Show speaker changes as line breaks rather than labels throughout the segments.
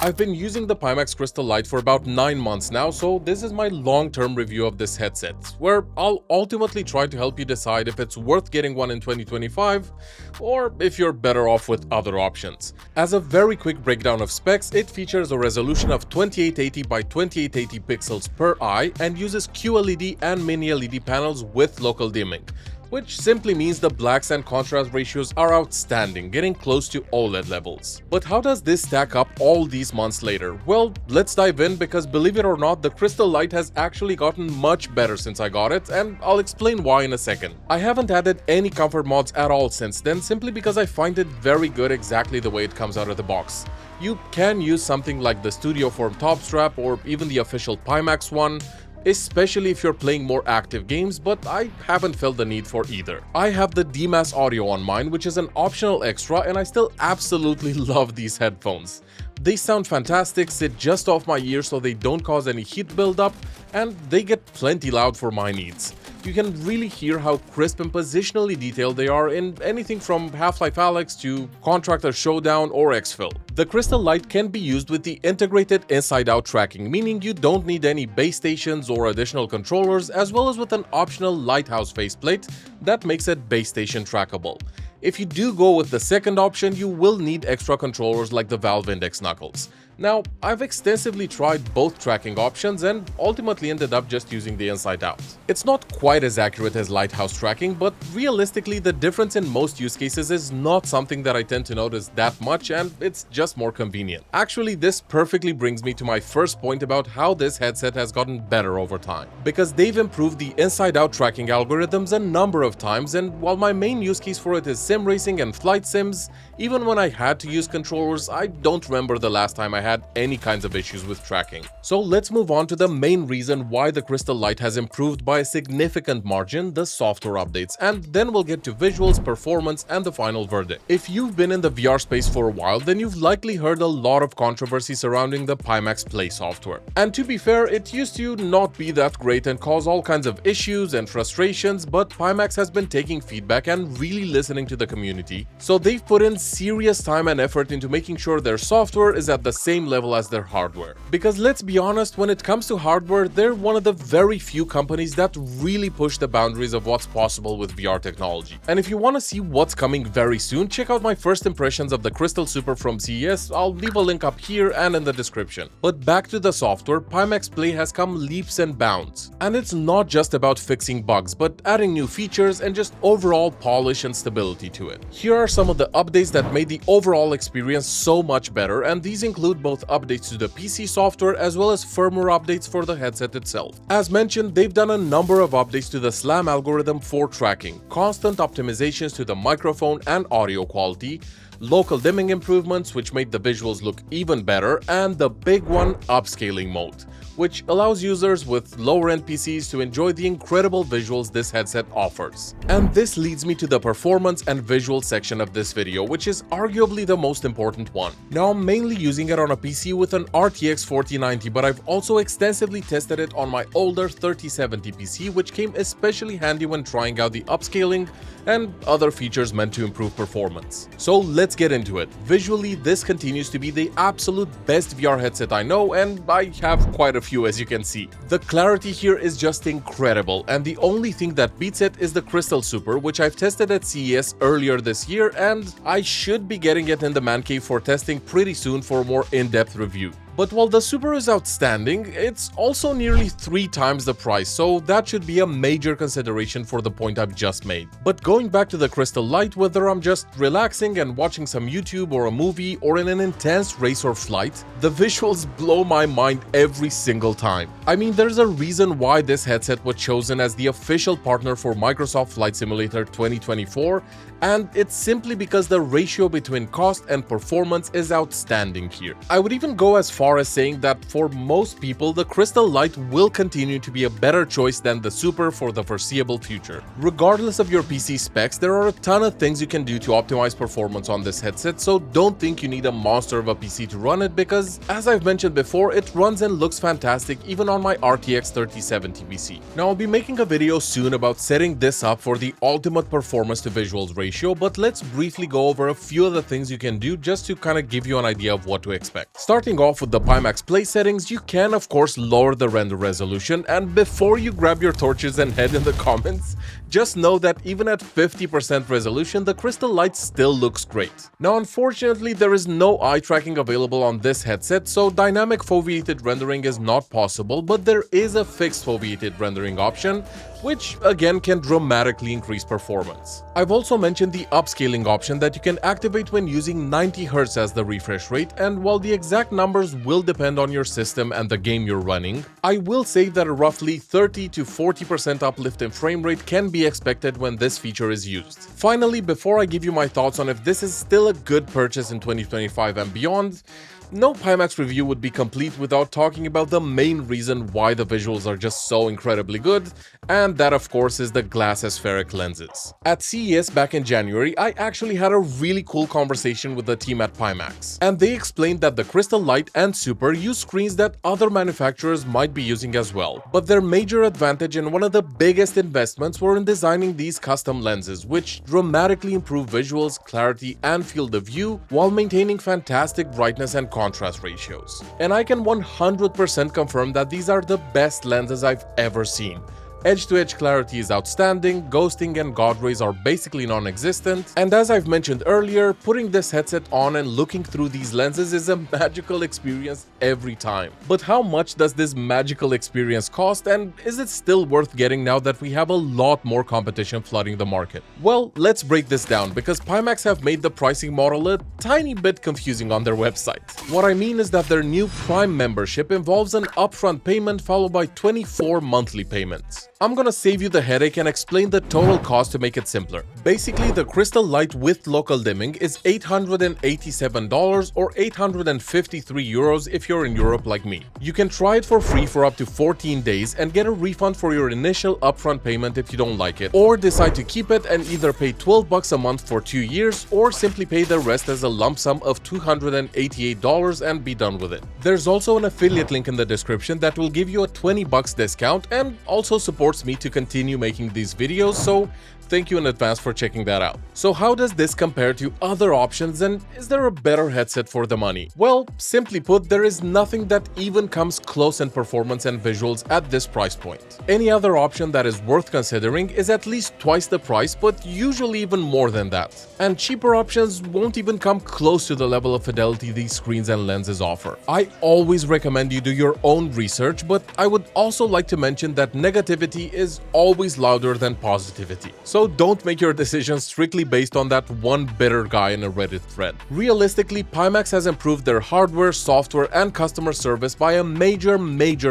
I've been using the Pimax Crystal Light for about 9 months now, so this is my long-term review of this headset, where I'll ultimately try to help you decide if it's worth getting one in 2025 or if you're better off with other options. As a very quick breakdown of specs, it features a resolution of 2880 by 2880 pixels per eye and uses QLED and Mini LED panels with local dimming, which simply means the blacks and contrast ratios are outstanding, getting close to OLED levels. But how does this stack up all these months later? Well, let's dive in because believe it or not, the Crystal Light has actually gotten much better since I got it, and I'll explain why in a second. I haven't added any comfort mods at all since then, simply because I find it very good exactly the way it comes out of the box. You can use something like the Studio Form top strap or even the official Pimax one, especially if you're playing more active games, but I haven't felt the need for either. I have the DMAS audio on mine, which is an optional extra, and I still absolutely love these headphones. They sound fantastic, sit just off my ear so they don't cause any heat buildup, and they get plenty loud for my needs. You can really hear how crisp and positionally detailed they are in anything from Half-Life Alyx to Contractor Showdown or Exfil. The Crystal Light can be used with the integrated inside-out tracking, meaning you don't need any base stations or additional controllers, as well as with an optional Lighthouse faceplate that makes it base station trackable. If you do go with the second option, you will need extra controllers like the Valve Index knuckles. Now, I've extensively tried both tracking options and ultimately ended up just using the inside out. It's not quite as accurate as Lighthouse tracking, but realistically the difference in most use cases is not something that I tend to notice that much, and it's just more convenient. Actually, this perfectly brings me to my first point about how this headset has gotten better over time. Because they've improved the inside out tracking algorithms a number of times, and while my main use case for it is sim racing and flight sims, even when I had to use controllers, I don't remember the last time I had any kinds of issues with tracking. So let's move on to the main reason why the Crystal Light has improved by a significant margin, the software updates, and then we'll get to visuals, performance, and the final verdict. If you've been in the VR space for a while, then you've likely heard a lot of controversy surrounding the Pimax Play software. And to be fair, it used to not be that great and cause all kinds of issues and frustrations, but Pimax has been taking feedback and really listening to the community, so they've put in serious time and effort into making sure their software is at the same level as their hardware. Because let's be honest, when it comes to hardware, they're one of the very few companies that really push the boundaries of what's possible with VR technology. And if you want to see what's coming very soon, check out my first impressions of the Crystal Super from CES. I'll leave a link up here and in the description. But back to the software, Pimax Play has come leaps and bounds. And it's not just about fixing bugs, but adding new features and just overall polish and stability to it. Here are some of the updates that made the overall experience so much better, and these include both updates to the PC software as well as firmware updates for the headset itself. As mentioned, they've done a number of updates to the SLAM algorithm for tracking, constant optimizations to the microphone and audio quality, local dimming improvements which made the visuals look even better, and the big one, upscaling mode, which allows users with lower-end PCs to enjoy the incredible visuals this headset offers. And this leads me to the performance and visual section of this video, which is arguably the most important one. Now, I'm mainly using it on a PC with an RTX 4090, but I've also extensively tested it on my older 3070 PC, which came especially handy when trying out the upscaling and other features meant to improve performance. So let's get into it. Visually, this continues to be the absolute best VR headset I know, and I have quite a few, as you can see. The clarity here is just incredible, and the only thing that beats it is the Crystal Super, which I've tested at CES earlier this year, and I should be getting it in the man cave for testing pretty soon for a more in-depth review. But while the Super is outstanding, it's also nearly 3 times the price, so that should be a major consideration for the point I've just made. But going back to the Crystal Light, whether I'm just relaxing and watching some YouTube or a movie or in an intense race or flight, the visuals blow my mind every single time. I mean, there's a reason why this headset was chosen as the official partner for Microsoft Flight Simulator 2024, and it's simply because the ratio between cost and performance is outstanding here. I would even go as far far as saying that for most people, the Crystal Light will continue to be a better choice than the Super for the foreseeable future. Regardless of your PC specs, there are a ton of things you can do to optimize performance on this headset, so don't think you need a monster of a PC to run it because, as I've mentioned before, it runs and looks fantastic even on my RTX 3070 PC. Now, I'll be making a video soon about setting this up for the ultimate performance to visuals ratio, but let's briefly go over a few of the things you can do just to kind of give you an idea of what to expect. Starting off with the Pimax Play settings, you can of course lower the render resolution, and before you grab your torches and head in the comments, just know that even at 50% resolution, the Crystal Light still looks great. Now, unfortunately, there is no eye tracking available on this headset, so dynamic foveated rendering is not possible, but there is a fixed foveated rendering option, which again can dramatically increase performance. I've also mentioned the upscaling option that you can activate when using 90Hz as the refresh rate, and while the exact numbers will depend on your system and the game you're running, I will say that a roughly 30 to 40% uplift in frame rate can be expected when this feature is used. Finally, before I give you my thoughts on if this is still a good purchase in 2025 and beyond, no Pimax review would be complete without talking about the main reason why the visuals are just so incredibly good, and that of course is the glass aspheric lenses. At CES back in January, I actually had a really cool conversation with the team at Pimax, and they explained that the Crystal Light and Super use screens that other manufacturers might be using as well, but their major advantage and one of the biggest investments were in designing these custom lenses, which dramatically improve visuals, clarity, and field of view while maintaining fantastic brightness and contrast ratios. And I can 100% confirm that these are the best lenses I've ever seen. Edge-to-edge clarity is outstanding, ghosting and God rays are basically non-existent, and as I've mentioned earlier, putting this headset on and looking through these lenses is a magical experience every time. But how much does this magical experience cost, and is it still worth getting now that we have a lot more competition flooding the market? Well, let's break this down, because Pimax have made the pricing model a tiny bit confusing on their website. What I mean is that their new Prime membership involves an upfront payment followed by 24 monthly payments. I'm gonna save you the headache and explain the total cost to make it simpler. Basically, the Crystal Light with local dimming is $887 or 853 euros if you're in Europe like me. You can try it for free for up to 14 days and get a refund for your initial upfront payment if you don't like it, or decide to keep it and either pay $12 a month for 2 years or simply pay the rest as a lump sum of $288 and be done with it. There's also an affiliate link in the description that will give you a $20 discount and also supports me to continue making these videos, so thank you in advance for checking that out. So how does this compare to other options, and is there a better headset for the money? Well, simply put, there is nothing that even comes close in performance and visuals at this price point. Any other option that is worth considering is at least twice the price, but usually even more than that. And cheaper options won't even come close to the level of fidelity these screens and lenses offer. I always recommend you do your own research, but I would also like to mention that negativity is always louder than positivity. So don't make your decisions strictly based on that one bitter guy in a Reddit thread. Realistically, Pimax has improved their hardware, software, and customer service by a major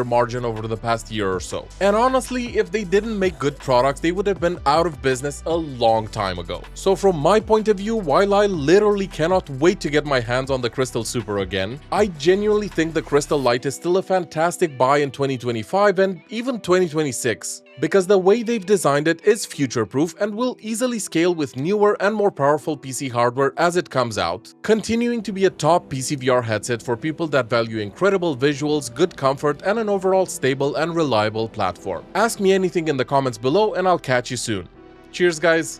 margin over the past year or so. And honestly, if they didn't make good products, they would have been out of business a long time ago. So from my point of view, while I literally cannot wait to get my hands on the Crystal Super again, I genuinely think the Crystal Light is still a fantastic buy in 2025 and even 2026. Because the way they've designed it is future-proof and will easily scale with newer and more powerful PC hardware as it comes out, continuing to be a top pcvr headset for people that value incredible visuals, good comfort, and an overall stable and reliable platform. Ask me anything in the comments below and I'll catch you soon. Cheers, guys!